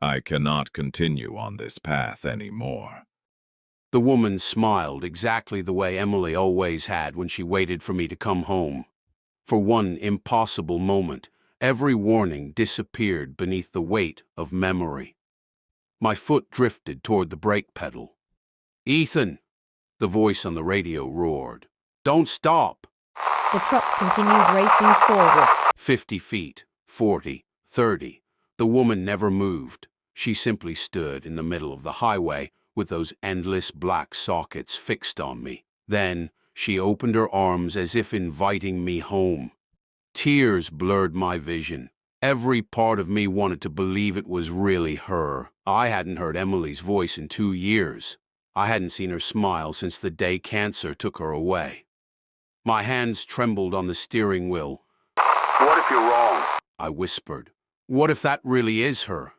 I cannot continue on this path anymore. The woman smiled exactly the way Emily always had when she waited for me to come home. For one impossible moment, every warning disappeared beneath the weight of memory. My foot drifted toward the brake pedal. "Ethan!" the voice on the radio roared. "Don't stop!" The truck continued racing forward. 50 feet, 40, 30. The woman never moved. She simply stood in the middle of the highway with those endless black sockets fixed on me. Then she opened her arms as if inviting me home. Tears blurred my vision. Every part of me wanted to believe it was really her. I hadn't heard Emily's voice in 2 years. I hadn't seen her smile since the day cancer took her away. My hands trembled on the steering wheel. "What if you're wrong?" I whispered. "What if that really is her?"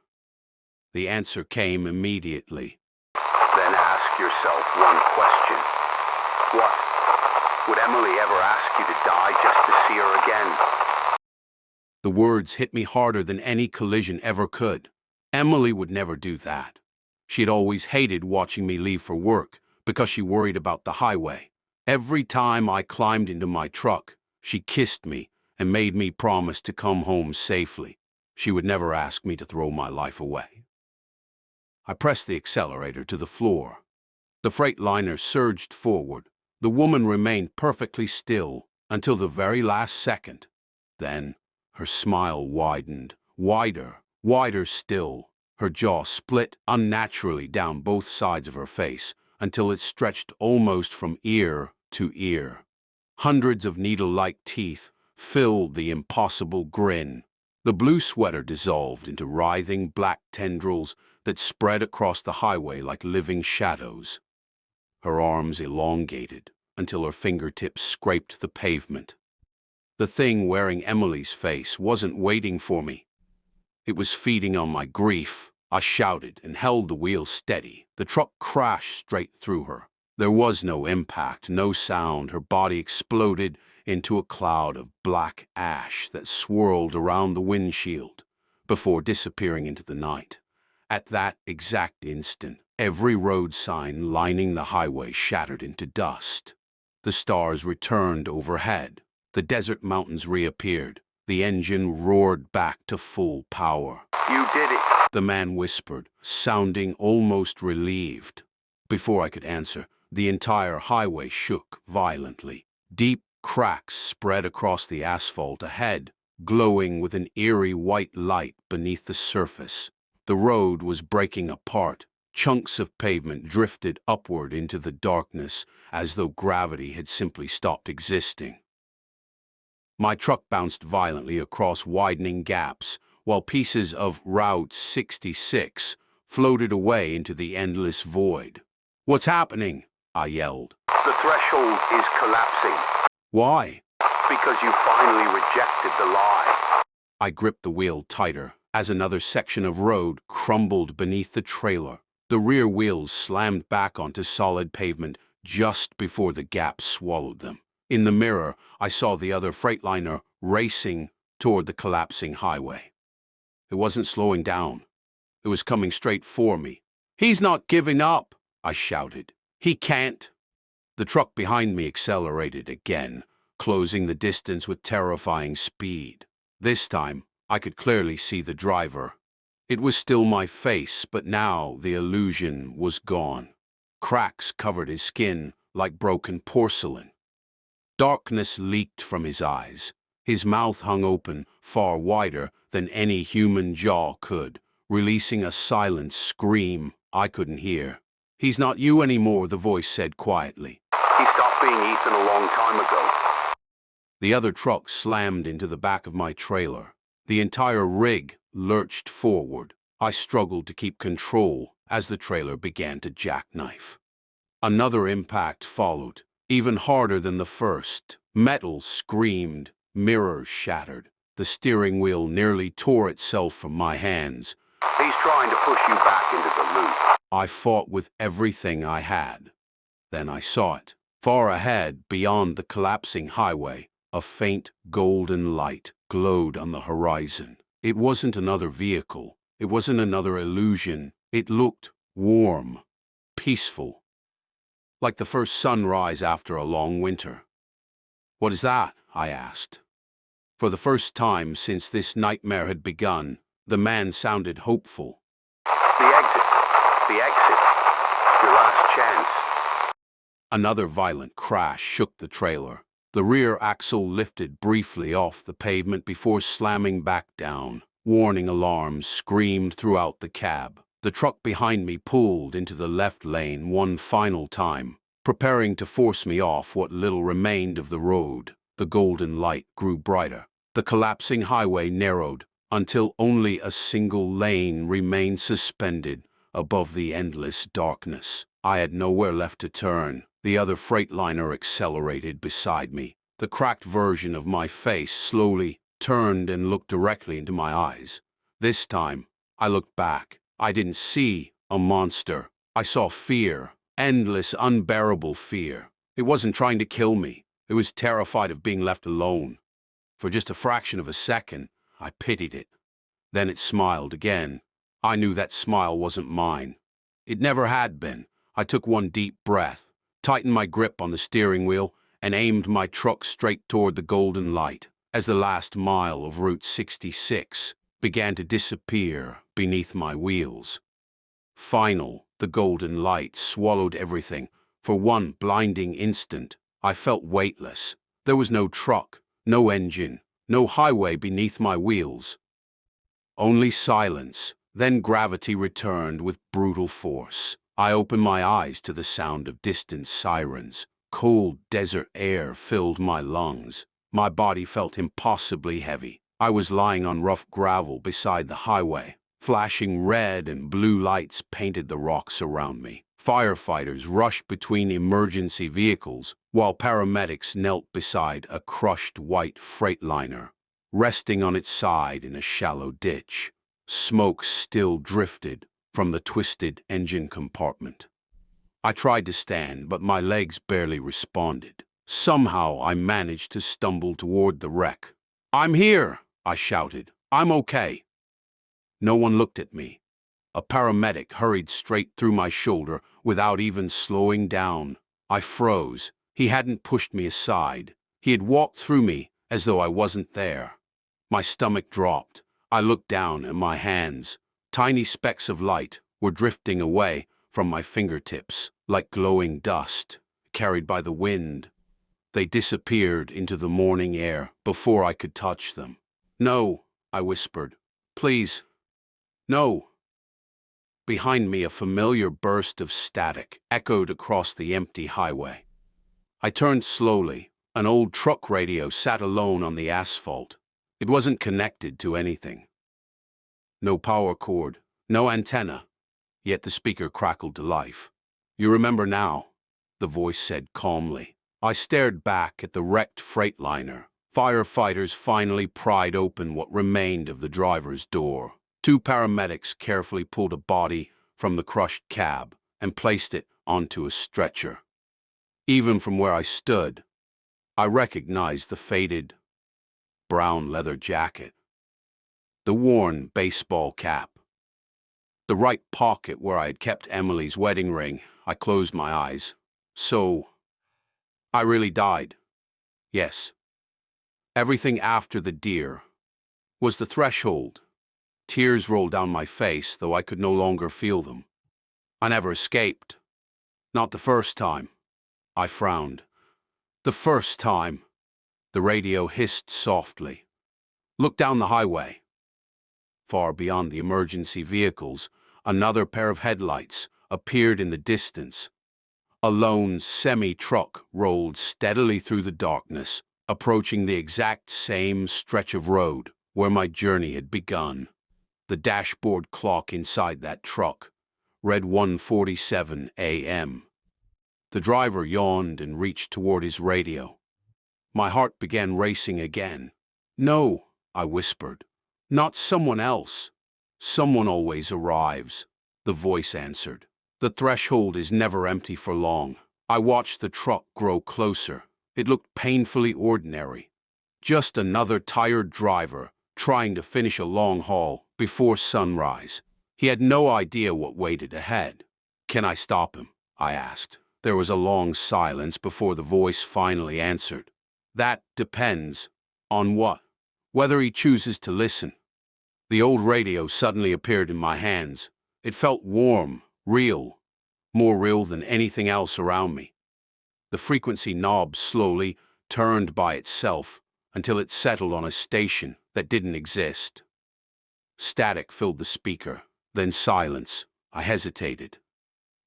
The answer came immediately. "Then ask yourself one question. What? Would Emily ever ask you to die just to see her again?" The words hit me harder than any collision ever could. Emily would never do that. She had always hated watching me leave for work because she worried about the highway. Every time I climbed into my truck, she kissed me and made me promise to come home safely. She would never ask me to throw my life away. I pressed the accelerator to the floor. The freight liner surged forward. The woman remained perfectly still until the very last second. Then her smile widened, wider still. Her jaw split unnaturally down both sides of her face until it stretched almost from ear to ear. Hundreds of needle-like teeth filled the impossible grin. The blue sweater dissolved into writhing black tendrils that spread across the highway like living shadows. Her arms elongated until her fingertips scraped the pavement. The thing wearing Emily's face wasn't waiting for me. It was feeding on my grief. I shouted and held the wheel steady. The truck crashed straight through her. There was no impact, no sound. Her body exploded into a cloud of black ash that swirled around the windshield before disappearing into the night. At that exact instant, every road sign lining the highway shattered into dust. The stars returned overhead. The desert mountains reappeared. The engine roared back to full power. "You did it," the man whispered, sounding almost relieved. Before I could answer, the entire highway shook violently. Deep cracks spread across the asphalt ahead, glowing with an eerie white light beneath the surface. The road was breaking apart. Chunks of pavement drifted upward into the darkness as though gravity had simply stopped existing. My truck bounced violently across widening gaps, while pieces of Route 66 floated away into the endless void. "What's happening?" I yelled. "The threshold is collapsing." "Why?" "Because you finally rejected the lie." I gripped the wheel tighter as another section of road crumbled beneath the trailer. The rear wheels slammed back onto solid pavement just before the gap swallowed them. In the mirror, I saw the other freightliner racing toward the collapsing highway. It wasn't slowing down. It was coming straight for me. "He's not giving up," I shouted. "He can't." The truck behind me accelerated again, closing the distance with terrifying speed. This time, I could clearly see the driver. It was still my face, but now the illusion was gone. Cracks covered his skin like broken porcelain. Darkness leaked from his eyes. His mouth hung open, far wider than any human jaw could, releasing a silent scream I couldn't hear. "He's not you anymore," the voice said quietly. "He stopped being Ethan a long time ago." The other truck slammed into the back of my trailer. The entire rig lurched forward. I struggled to keep control as the trailer began to jackknife. Another impact followed, even harder than the first. Metal screamed, mirrors shattered. The steering wheel nearly tore itself from my hands. "He's trying to push you back into the loop." I fought with everything I had. Then I saw it. Far ahead, beyond the collapsing highway, a faint golden light glowed on the horizon. It wasn't another vehicle. It wasn't another illusion. It looked warm, peaceful, like the first sunrise after a long winter. "What is that?" I asked. For the first time since this nightmare had begun, the man sounded hopeful. The exit. The exit. Your last chance. Another violent crash shook the trailer. The rear axle lifted briefly off the pavement before slamming back down. Warning alarms screamed throughout the cab. The truck behind me pulled into the left lane one final time, preparing to force me off what little remained of the road. The golden light grew brighter. The collapsing highway narrowed until only a single lane remained suspended above the endless darkness. I had nowhere left to turn. The other Freightliner accelerated beside me. The cracked version of my face slowly turned and looked directly into my eyes. This time, I looked back. I didn't see a monster. I saw fear, endless, unbearable fear. It wasn't trying to kill me. It was terrified of being left alone. For just a fraction of a second, I pitied it. Then it smiled again. I knew that smile wasn't mine. It never had been. I took one deep breath, tightened my grip on the steering wheel, and aimed my truck straight toward the golden light. As the last mile of Route 66 began to disappear beneath my wheels. Final, the golden light swallowed everything. For one blinding instant, I felt weightless. There was no truck, no engine, no highway beneath my wheels. Only silence. Then gravity returned with brutal force. I opened my eyes to the sound of distant sirens. Cold desert air filled my lungs. My body felt impossibly heavy. I was lying on rough gravel beside the highway. Flashing red and blue lights painted the rocks around me. Firefighters rushed between emergency vehicles, while paramedics knelt beside a crushed white Freightliner, resting on its side in a shallow ditch. Smoke still drifted from the twisted engine compartment. I tried to stand, but my legs barely responded. Somehow I managed to stumble toward the wreck. "I'm here!" I shouted. "I'm okay." No one looked at me. A paramedic hurried straight through my shoulder without even slowing down. I froze. He hadn't pushed me aside. He had walked through me as though I wasn't there. My stomach dropped. I looked down at my hands. Tiny specks of light were drifting away from my fingertips, like glowing dust carried by the wind. They disappeared into the morning air before I could touch them. "No," I whispered. "Please, no." Behind me, a familiar burst of static echoed across the empty highway. I turned slowly. An old truck radio sat alone on the asphalt. It wasn't connected to anything. No power cord, no antenna, yet the speaker crackled to life. "You remember now," the voice said calmly. I stared back at the wrecked Freightliner. Firefighters finally pried open what remained of the driver's door. Two paramedics carefully pulled a body from the crushed cab and placed it onto a stretcher. Even from where I stood, I recognized the faded brown leather jacket, the worn baseball cap, the right pocket where I had kept Emily's wedding ring. I closed my eyes. So, I really died. Yes. Everything after the deer was the threshold. Tears rolled down my face, though I could no longer feel them. I never escaped. Not the first time. I frowned. The first time. The radio hissed softly. Look down the highway. Far beyond the emergency vehicles, another pair of headlights appeared in the distance. A lone semi-truck rolled steadily through the darkness, approaching the exact same stretch of road where my journey had begun. The dashboard clock inside that truck read 1:47 a.m. The driver yawned and reached toward his radio. My heart began racing again. "No," I whispered. "Not someone else." "Someone always arrives," the voice answered. "The threshold is never empty for long." I watched the truck grow closer. It looked painfully ordinary. Just another tired driver trying to finish a long haul. before sunrise. He had no idea what waited ahead. "Can I stop him?" I asked. There was a long silence before the voice finally answered. "That depends on what? Whether he chooses to listen." The old radio suddenly appeared in my hands. It felt warm, real, more real than anything else around me. The frequency knob slowly turned by itself until it settled on a station that didn't exist. Static filled the speaker, then silence. I hesitated.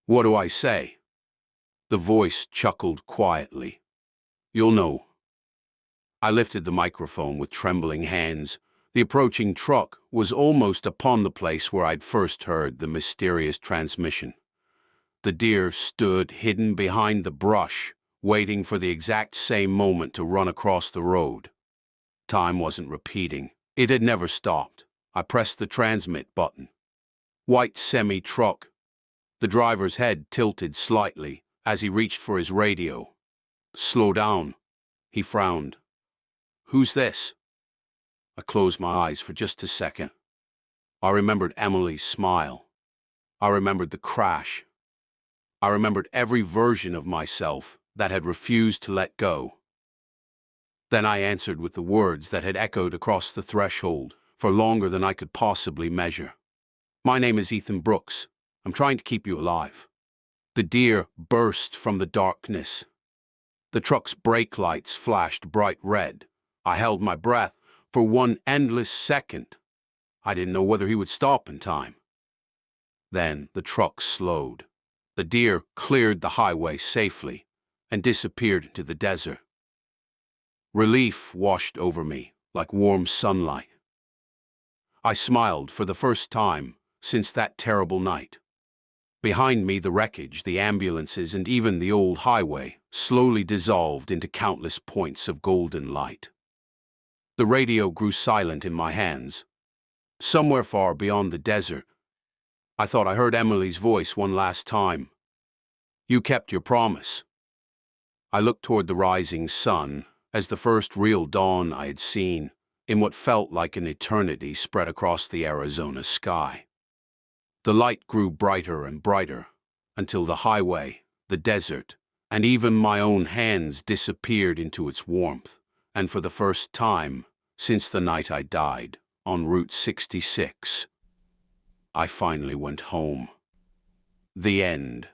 "What do I say?" The voice chuckled quietly. "You'll know." I lifted the microphone with trembling hands. The approaching truck was almost upon the place where I'd first heard the mysterious transmission. The deer stood hidden behind the brush, waiting for the exact same moment to run across the road. Time wasn't repeating. It had never stopped. I pressed the transmit button. White semi-truck. The driver's head tilted slightly as he reached for his radio. "Slow down." He frowned. "Who's this?" I closed my eyes for just a second. I remembered Emily's smile. I remembered the crash. I remembered every version of myself that had refused to let go. Then I answered with the words that had echoed across the threshold for longer than I could possibly measure. "My name is Ethan Brooks. I'm trying to keep you alive." The deer burst from the darkness. The truck's brake lights flashed bright red. I held my breath for one endless second. I didn't know whether he would stop in time. Then the truck slowed. The deer cleared the highway safely and disappeared into the desert. Relief washed over me like warm sunlight. I smiled for the first time since that terrible night. Behind me, the wreckage, the ambulances, and even the old highway slowly dissolved into countless points of golden light. The radio grew silent in my hands. Somewhere far beyond the desert, I thought I heard Emily's voice one last time. "You kept your promise." I looked toward the rising sun as the first real dawn I had seen in what felt like an eternity spread across the Arizona sky. The light grew brighter and brighter until the highway, the desert, and even my own hands disappeared into its warmth. And for the first time since the night I died on Route 66, I finally went home. The end.